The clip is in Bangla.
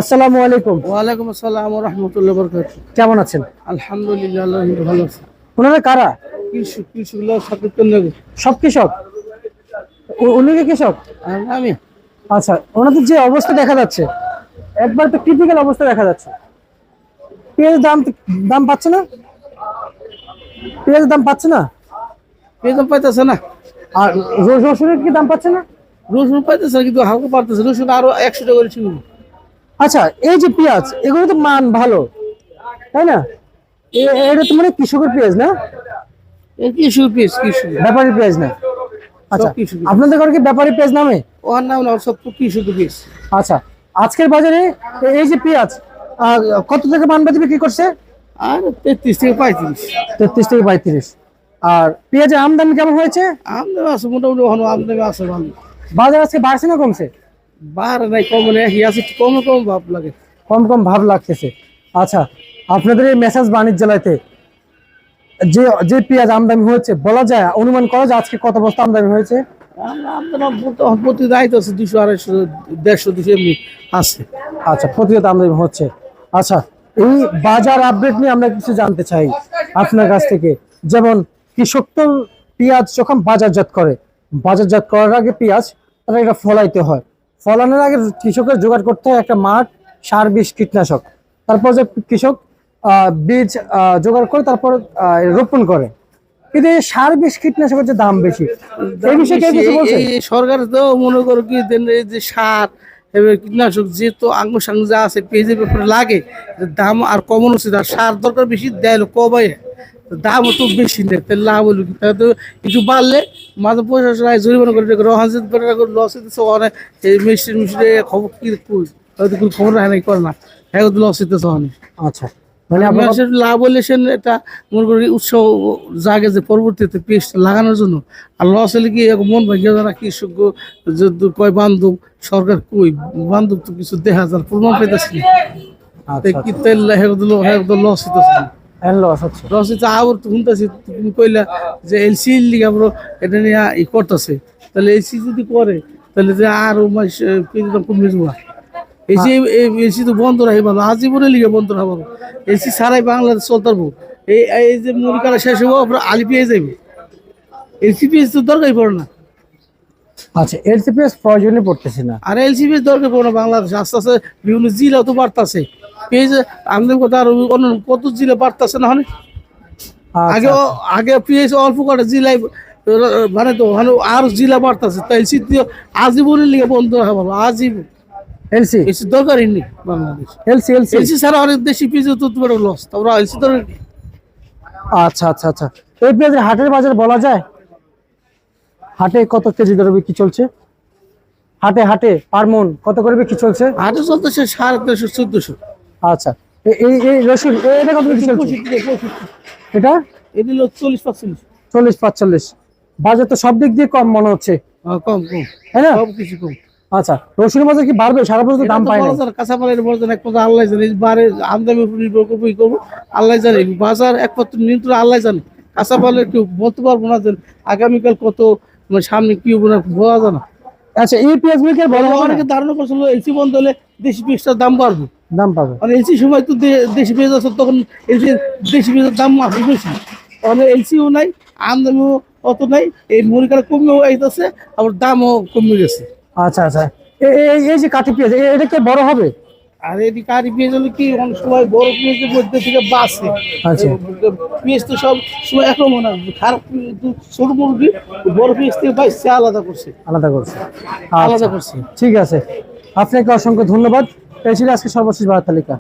আসসালামু আলাইকুম। ওয়ালাইকুম আসসালাম ওয়া রাহমাতুল্লাহি ওয়া বারাকাতুহু। কেমন আছেন? আলহামদুলিল্লাহ আল্লাহ ভালো আছে। ওনারা কারা? কৃষকগুলো সাথে করলে সব কৃষক? উনি কি কৃষক? আমি আচ্ছা, ওনাদের যে অবস্থা দেখা যাচ্ছে একবার তো ক্রিটিক্যাল অবস্থা দেখা যাচ্ছে। পেঁয়াজের দাম পাচ্ছে না, পেঁয়াজের দাম পাচ্ছে না, বেতন পাইতেছে না। আর রসুনের কি দাম পাচ্ছে না? রসুন পাইতেছে কিন্তু হালকা পারতেছে, রসুন আরো 100 টাকা করে ছিল। আচ্ছা, এই যে পেঁয়াজ এগুলো তো মান ভালো, তাই না? এটা তো মানে কৃষকের পেঁয়াজ না, এই কৃষক ব্যাপারী পেঁয়াজ না। আচ্ছা, কৃষকের। আপনাদের ঘরে কি ব্যাপারী পেঁয়াজ নামে? ওর নাম না, সব কৃষক পিস। আচ্ছা, আজকের বাজারে এই যে পেঁয়াজ কত টাকা মান বিক্রি করছে? আর 33 থেকে 35। 33 থেকে 35। আর পেঁয়াজের আমদানি কেমন হয়েছে? আমদানি আছে মোটামুটি, ভালো আমদানি আছে ভালো। বাজার আজকে বাড়ছে না কমছে? বার নাই, কম নেই, আছে কম কম ভাব লাগে। কম কম ভাব লাগতেছে। আচ্ছা, আপনাদের এই মেসাজ বাণিজ্যালয়তে যে যে পেঁয়াজ আমদানি হয়েছে বলা যায়, অনুমান করা যায় আজকে কত বস্তা আমদানি হয়েছে? আমদানি প্রতি দায়িত্ব আছে 200 250 150 200 এমনি আছে। আচ্ছা, প্রতিনিয়ত আমদানি হচ্ছে। আচ্ছা, এই বাজার আপডেট নিয়ে আমরা কিছু জানতে চাই আপনার কাছ থেকে। যেমন কৃষক তো পেঁয়াজ যখন বাজারজাত করে, বাজারজাত করার আগে পেঁয়াজ তারা এটা ফলাইতে হয়, ফলানোর আগে কৃষকের জোগাড় করতে হয় একটা মাঠ, সার, বিষ, কীটনাশক। তারপর যে কৃষক বীজ জোগাড় করে তারপর রোপণ করে। কিন্তু এই সার, বিষ, কীটনাশকের যে দাম বেশি, এই বিষয়ে কেউ কিছু বলছে? এই সরকার তো মনে করো কি দেন, এই যে সার এবার কীটনাশক যেহেতু আঙ্গুর সাঙ্গ যা আছে পেঁয়াজের ব্যাপারে লাগে, দাম আর কমানো উচিত। আর সার দরকার বেশি দেয় কমাই, দাম তো বেশি নেই, তাহলে লাভ হলো কি? তাহলে তো একটু বাড়লে মাঝে পয়সা জরিমানা করে রহানজিত লস হইতেছে অনেক। এই মিষ্টি খবর কি হয়তো কোনো খবর রাখে নাই, করে না, হ্যাঁ লস হইতেছে অনেক। আচ্ছা, মানে আপনার মানুষের লাভ হলে সে এটা মনে করি উৎসাহ জাগে যে পরবর্তীতে পেস্ট লাগানোর জন্য। আর লস হলে কি মন ভাঙিয়ে যারা কৃষক যদি কয় বান্ধব, সরকার কই বান্ধব তো কিছু দেখা যার প্রমাণ পেতেছে না। কি তেল লস হইতেছে না, লস হচ্ছে। লস হইতে আবার তো শুনতেছি তুমি কইলা যে এলসি লিগে আমরা এটা নিয়ে ই করতেছে। তাহলে এলসি যদি করে তাহলে যে আরো কমে যাওয়া। এসি তো বন্ধ রাখি ভালো, আজীবনে লিগে বন্ধ রাখা ভালো। এসি ছাড়াই বাংলাদেশ চলতে পারবো। এই যে মুরগালা শেষ হবো, আপনার আলি পেয়ে যাইবে। এলসি পেঁয়াজ তো দরকারই পড়ে না। আচ্ছা, এলসিপিএস প্রয়োজনে পড়তেছে না। আর এলসি পেঁয়াজ দরকার পড়ে না। বাংলাদেশ আস্তে আস্তে বিভিন্ন জিলা তো বাড়তেছে, পেঁয়াজ আমদানি কথা আর অন্য কত জিলা বাড়তেছে না হলে। আগে আগে পেঁয়াজ অল্প করে জিলায় মানে তো আর জিলা বাড়তেছে, তাই এলসি দিয়ে আজীবনের লিগে বন্ধ রাখা ভালো, আজীবন। এলসি এলসি দরকারই নেই বাংলাদেশ। এলসি এলসি এলসি ছাড়া অনেক দেশি পেঁয়াজ তো তোমার লস, তারপর এলসি দরকার। আচ্ছা আচ্ছা আচ্ছা, এই পেঁয়াজের হাটের বাজার বলা যায়? হাটে কত কেজি দরে বিক্রি চলছে? হাটে হাটে পার মন কত করে বিক্রি চলছে? হাটে চলতেছে 1350 1400। আচ্ছা, এই এই রসুন এটা কত বিক্রি চলছে? এটা এটা হলো 40-45। 40-45। বাজার তো সব দিক দিয়ে কম মনে হচ্ছে, কম তাই না? সব কিছু কম। আচ্ছা, রসুনের বাজার কি বাড়বে? সারা বছর দাম পায় না। কাঁচামালের বাজার এক কথা আল্লাহ জানে, বারে আমদানি উপর নির্ভর করবো ই করবো আল্লাহ জানে। বাজার একমাত্র নিয়ন্ত্রণ আল্লাহ জানে। কাঁচামালের কেউ বলতে পারবো না যে আগামীকাল কত, মানে সামনে কি হবো না বোঝা যায় না। আচ্ছা, এই পেঁয়াজগুলো কি বড় হবে? অনেকে ধারণা করছিল এলসি বন্ধ হলে দেশি পেঁয়াজটার দাম বাড়বে, দাম পাবে। আর এলসি সময় তো দেশি পেঁয়াজ আছে, তখন এলসি দেশি পেঁয়াজের দাম আসবে বেশি। তাহলে এলসিও নাই, আমদানিও অত নাই, এই মুড়িকাটা কমেও আইতেছে, আবার দামও কমে গেছে। আচ্ছা আচ্ছা, এই যে কাঠি পেঁয়াজ এটা কি বড় হবে? আর এদিকে কারি পেঁয়াজ হলে কি অনেক সময় বড় পেঁয়াজের মধ্যে থেকে বাঁচে। আচ্ছা, পেঁয়াজ তো সব সময় একরকম না, খারাপ ছোট মুরগি বড় পেঁয়াজ থেকে বাইসে আলাদা করছে। আলাদা করছে। আলাদা করছে। ঠিক আছে, আপনাকে অসংখ্য ধন্যবাদ। এই ছিল আজকে সর্বশেষ বাজার তালিকা।